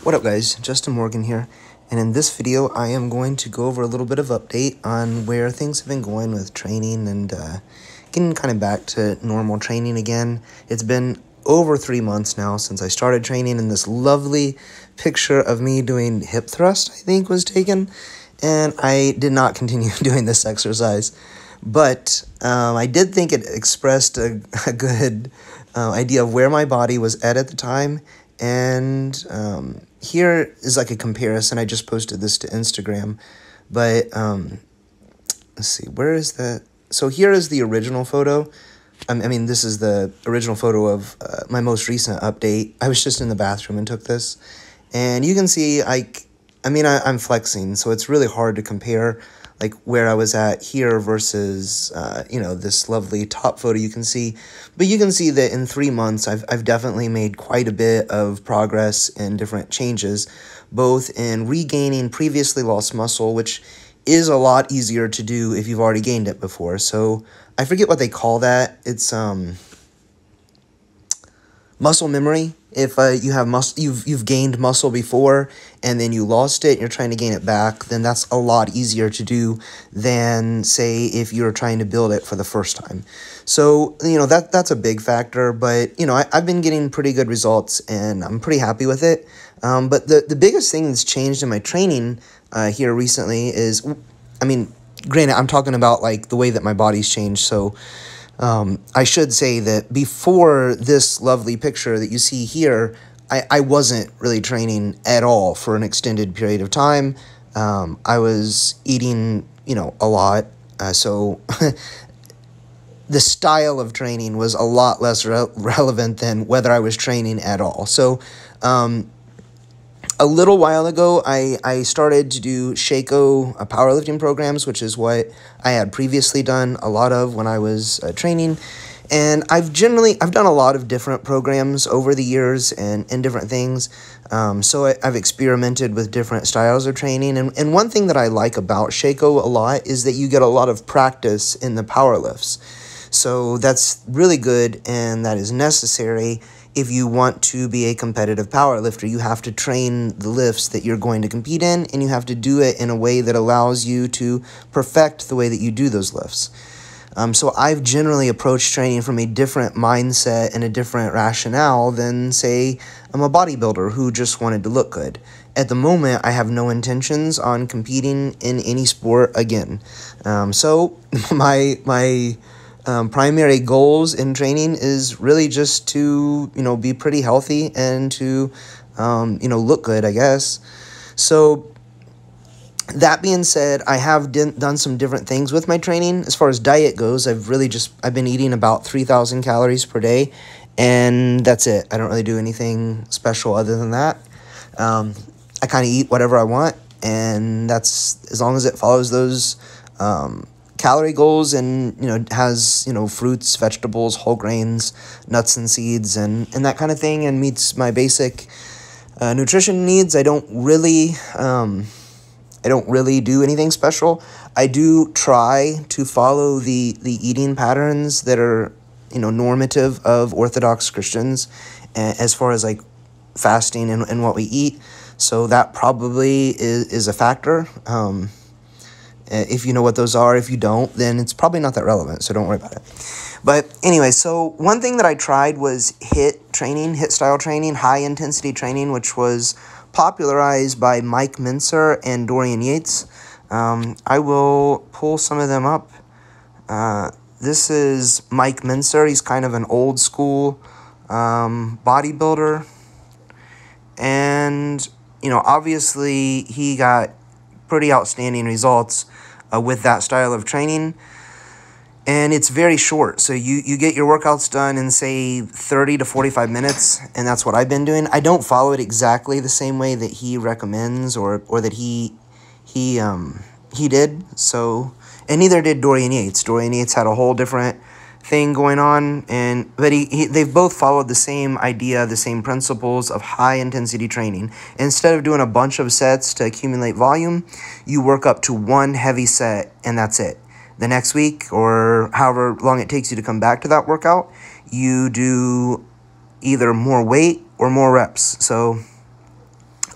What up guys, Justin Morgan here, and in this video I am going to go over a little bit of update on where things have been going with training and getting kind of back to normal training again. It's been over 3 months now since I started training, and this lovely picture of me doing hip thrust I think was taken, and I did not continue doing this exercise, but I did think it expressed a good idea of where my body was at the time. And here is like a comparison. I just posted this to Instagram, but let's see, where is that? So here is the original photo. I mean, this is the original photo of my most recent update. I was just in the bathroom and took this, and you can see I'm flexing, so it's really hard to compare like where I was at here versus, this lovely top photo you can see. But you can see that in 3 months, I've definitely made quite a bit of progress and different changes, both in regaining previously lost muscle, which is a lot easier to do if you've already gained it before. So I forget what they call that. It's muscle memory. If you have you've gained muscle before and then you lost it and you're trying to gain it back, then that's a lot easier to do than, say, if you're trying to build it for the first time. So, that's a big factor, but, I've been getting pretty good results and I'm pretty happy with it. But the biggest thing that's changed in my training here recently is, granted, I'm talking about like the way that my body's changed, so I should say that before this lovely picture that you see here, I wasn't really training at all for an extended period of time. I was eating, a lot. So the style of training was a lot less relevant than whether I was training at all. So a little while ago, I started to do Shaco powerlifting programs, which is what I had previously done a lot of when I was training. And I've done a lot of different programs over the years and different things. So I've experimented with different styles of training. And one thing that I like about Shaco a lot is that you get a lot of practice in the power lifts. So that's really good, and that is necessary. If you want to be a competitive powerlifter, you have to train the lifts that you're going to compete in, and you have to do it in a way that allows you to perfect the way that you do those lifts. So I've generally approached training from a different mindset and a different rationale than, say, I'm a bodybuilder who just wanted to look good. At the moment, I have no intentions on competing in any sport again. So my primary goals in training is really just to, be pretty healthy and to, look good, I guess. So that being said, I have done some different things with my training. As far as diet goes, I've been eating about 3,000 calories per day, and that's it. I don't really do anything special other than that. I kind of eat whatever I want, and that's as long as it follows those, calorie goals and, has, fruits, vegetables, whole grains, nuts and seeds, and that kind of thing, and meets my basic nutrition needs. I don't really do anything special. I do try to follow the eating patterns that are, normative of Orthodox Christians as far as like fasting and what we eat. So that probably is a factor. If you know what those are. If you don't, then it's probably not that relevant, so don't worry about it. But anyway, so one thing that I tried was HIIT style training, high intensity training, which was popularized by Mike Mincer and Dorian Yates. I will pull some of them up. This is Mike Mincer. He's kind of an old school bodybuilder. And, obviously he got pretty outstanding results with that style of training, and it's very short. So you get your workouts done in, say, 30 to 45 minutes, and that's what I've been doing. I don't follow it exactly the same way that he recommends or that he did. So, and neither did Dorian Yates. Dorian Yates had a whole different thing going on, but they've both followed the same idea, the same principles of high intensity training. Instead of doing a bunch of sets to accumulate volume, you work up to one heavy set and that's it. The next week, or however long it takes you to come back to that workout, you do either more weight or more reps. So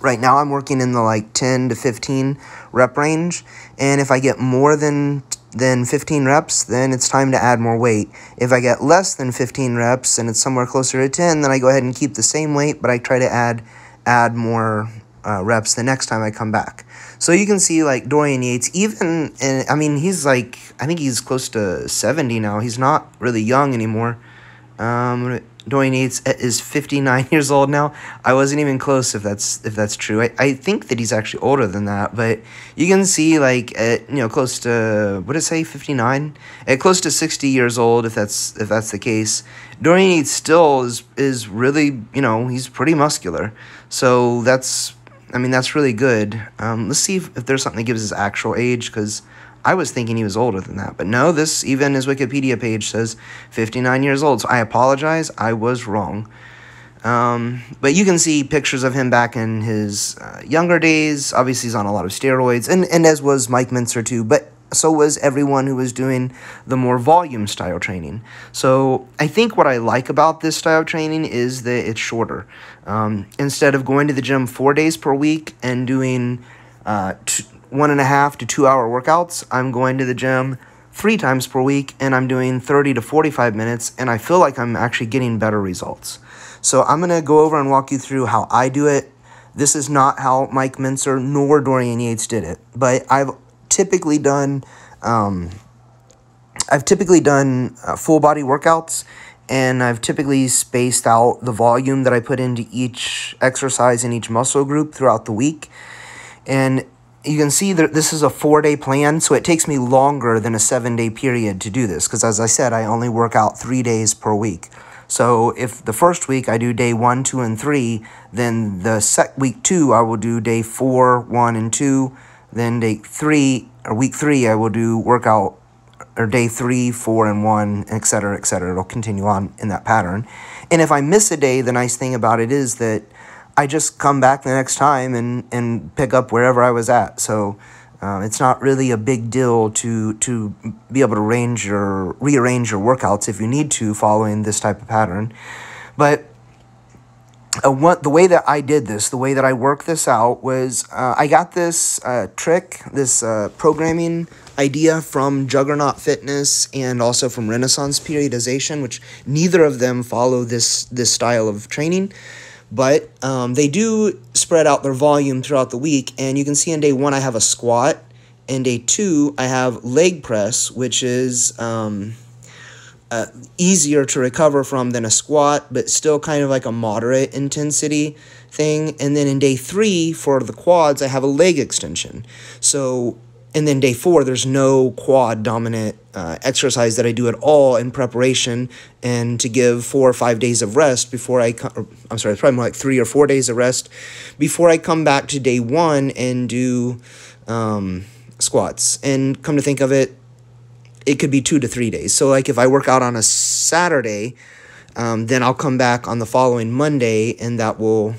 Right now I'm working in the like 10 to 15 rep range, and if I get more than 15 reps, then it's time to add more weight. If I get less than 15 reps and it's somewhere closer to 10, then I go ahead and keep the same weight, but I try to add more reps the next time I come back. So you can see like Dorian Yates, even, and I mean, he's like, I think he's close to 70 now. He's not really young anymore. Dorian Yates is 59 years old now. I wasn't even close if that's true. I think that he's actually older than that, but you can see like at, close to, what did it say, 59? At close to 60 years old, if that's the case. Dorian Yates still is really, he's pretty muscular. So that's really good. Let's see if there's something that gives his actual age, because I was thinking he was older than that. But no, even his Wikipedia page says 59 years old. So I apologize. I was wrong. But you can see pictures of him back in his younger days. Obviously, he's on a lot of steroids, and as was Mike Mincer too. But so was everyone who was doing the more volume style training. So I think what I like about this style of training is that it's shorter. Instead of going to the gym 4 days per week and doing 1.5 to 2 hour workouts, I'm going to the gym 3 times per week, and I'm doing 30 to 45 minutes, and I feel like I'm actually getting better results. So I'm going to go over and walk you through how I do it. This is not how Mike Mincer nor Dorian Yates did it, but I've typically done full body workouts, and I've typically spaced out the volume that I put into each exercise in each muscle group throughout the week. And you can see that this is a 4-day plan, so it takes me longer than a 7-day period to do this, because as I said, I only work out 3 days per week. So if the first week I do day 1, 2, and 3, then the week 2 I will do day 4, 1, and 2. Then week 3 I will do workout, or day 3, 4, and 1, etc., etc. It'll continue on in that pattern. And if I miss a day, the nice thing about it is that I just come back the next time and pick up wherever I was at. So it's not really a big deal to be able to rearrange your workouts if you need to, following this type of pattern. But the way that I did this, the way that I worked this out was I got this trick, this programming idea from Juggernaut Fitness and also from Renaissance Periodization, which neither of them follow this style of training. But they do spread out their volume throughout the week, and you can see on day 1 I have a squat, and day 2 I have leg press, which is easier to recover from than a squat, but still kind of like a moderate intensity thing. And then in day 3 for the quads, I have a leg extension. So, and then day 4, there's no quad dominant exercise that I do at all in preparation, and to give 4 or 5 days of rest before it's probably more like 3 or 4 days of rest before I come back to day 1 and do squats. And come to think of it, it could be 2 to 3 days. So like if I work out on a Saturday, then I'll come back on the following Monday, and that will...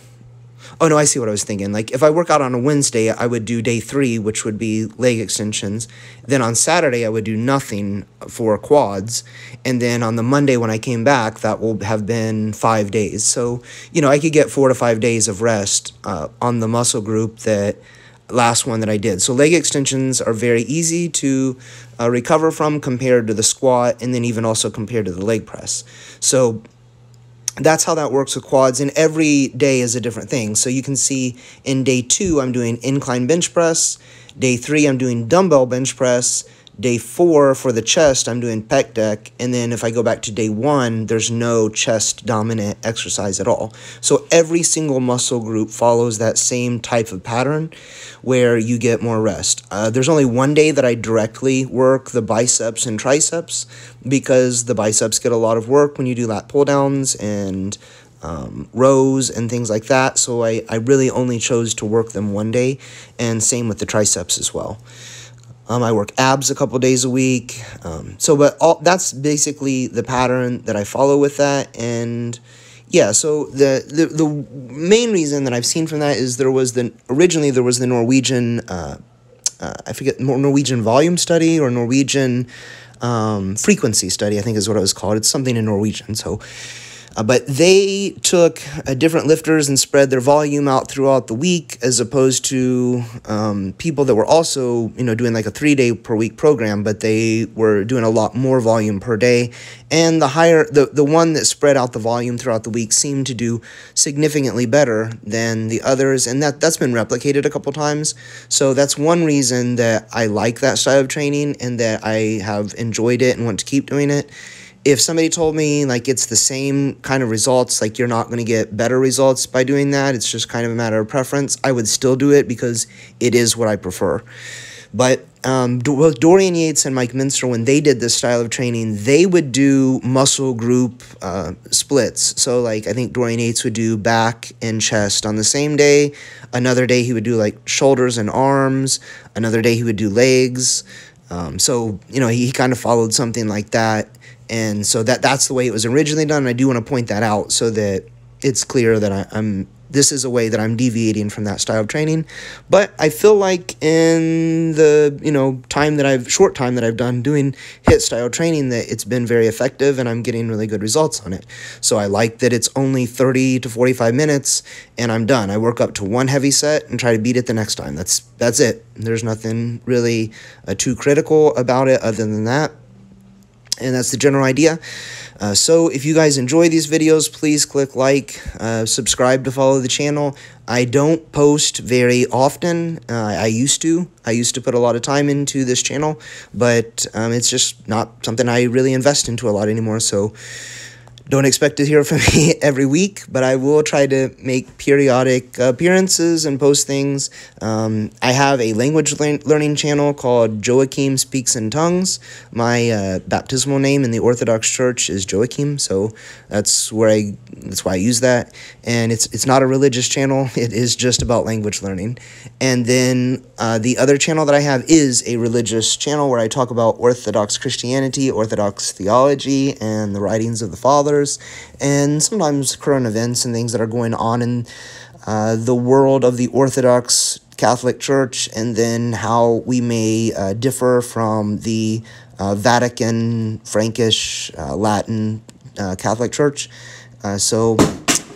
Oh, no, I see what I was thinking. Like, if I work out on a Wednesday, I would do day 3, which would be leg extensions. Then on Saturday, I would do nothing for quads. And then on the Monday when I came back, that will have been 5 days. So, I could get 4 to 5 days of rest on the muscle group last one that I did. So leg extensions are very easy to recover from compared to the squat, and then even also compared to the leg press. So that's how that works with quads, and every day is a different thing. So you can see in day 2, I'm doing incline bench press. Day 3, I'm doing dumbbell bench press. Day 4, for the chest, I'm doing pec deck. And then if I go back to day 1, there's no chest dominant exercise at all. So every single muscle group follows that same type of pattern where you get more rest. There's only one day that I directly work the biceps and triceps, because the biceps get a lot of work when you do lat pull downs and rows and things like that. So I really only chose to work them one day, and same with the triceps as well. I work abs a couple days a week. That's basically the pattern that I follow with that. And yeah, so the main reason that I've seen from that is originally there was the Norwegian, Norwegian volume study, or Norwegian frequency study, I think is what it was called. It's something in Norwegian. So But they took different lifters and spread their volume out throughout the week, as opposed to people that were also, doing like a 3-day per week program, but they were doing a lot more volume per day. And the one that spread out the volume throughout the week seemed to do significantly better than the others, and that's been replicated a couple times. So that's one reason that I like that style of training and that I have enjoyed it and want to keep doing it. If somebody told me like it's the same kind of results, like you're not going to get better results by doing that, it's just kind of a matter of preference, I would still do it because it is what I prefer. But with Dorian Yates and Mike Minster, when they did this style of training, they would do muscle group splits. So like I think Dorian Yates would do back and chest on the same day. Another day he would do like shoulders and arms. Another day he would do legs. So, he kind of followed something like that. And so that's the way it was originally done. And I do want to point that out so that it's clear that this is a way that I'm deviating from that style of training. But I feel like in the, short time that I've done doing HIIT style training, that it's been very effective and I'm getting really good results on it. So I like that it's only 30 to 45 minutes and I'm done. I work up to one heavy set and try to beat it the next time. That's it. There's nothing really too critical about it other than that. And that's the general idea. So if you guys enjoy these videos, please click like, subscribe to follow the channel. I don't post very often. I used to put a lot of time into this channel, but it's just not something I really invest into a lot anymore. So don't expect to hear from me every week, but I will try to make periodic appearances and post things. I have a language learning channel called Joachim Speaks in Tongues. My baptismal name in the Orthodox Church is Joachim, so that's why I use that. And it's not a religious channel. It is just about language learning. And then the other channel that I have is a religious channel where I talk about Orthodox Christianity, Orthodox theology, and the writings of the fathers, and sometimes current events and things that are going on in the world of the Orthodox Catholic Church, and then how we may differ from the Vatican, Frankish, Latin Catholic Church. So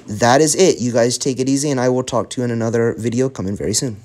that is it. You guys take it easy, and I will talk to you in another video coming very soon.